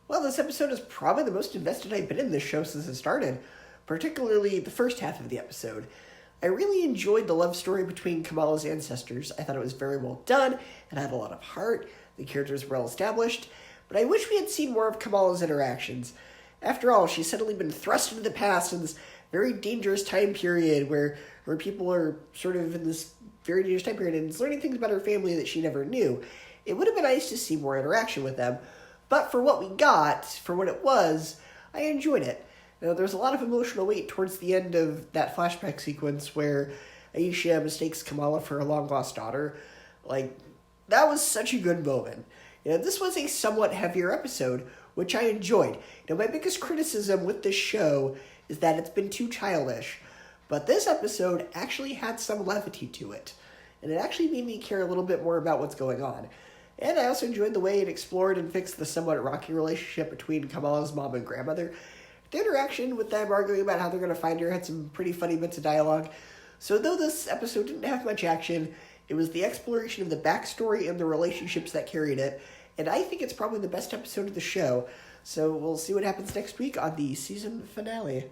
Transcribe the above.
Well, this episode is probably the most invested I've been in this show since it started, particularly the first half of the episode. I really enjoyed the love story between Kamala's ancestors. I thought it was very well done, it had a lot of heart, the characters were well established, but I wish we had seen more of Kamala's interactions. After all, she's suddenly been thrust into the past in this very dangerous time period where people are sort of in this very dangerous time period and is learning things about her family that she never knew. It would have been nice to see more interaction with them, but for what we got, for what it was, I enjoyed it. There's a lot of emotional weight towards the end of that flashback sequence where Aisha mistakes Kamala for her long-lost daughter. That was such a good moment. This was a somewhat heavier episode, which I enjoyed. My biggest criticism with this show is that it's been too childish. But this episode actually had some levity to it. And it actually made me care a little bit more about what's going on. And I also enjoyed the way it explored and fixed the somewhat rocky relationship between Kamala's mom and grandmother. The interaction with them arguing about how they're going to find her had some pretty funny bits of dialogue. So though this episode didn't have much action, it was the exploration of the backstory and the relationships that carried it. And I think it's probably the best episode of the show. So we'll see what happens next week on the season finale.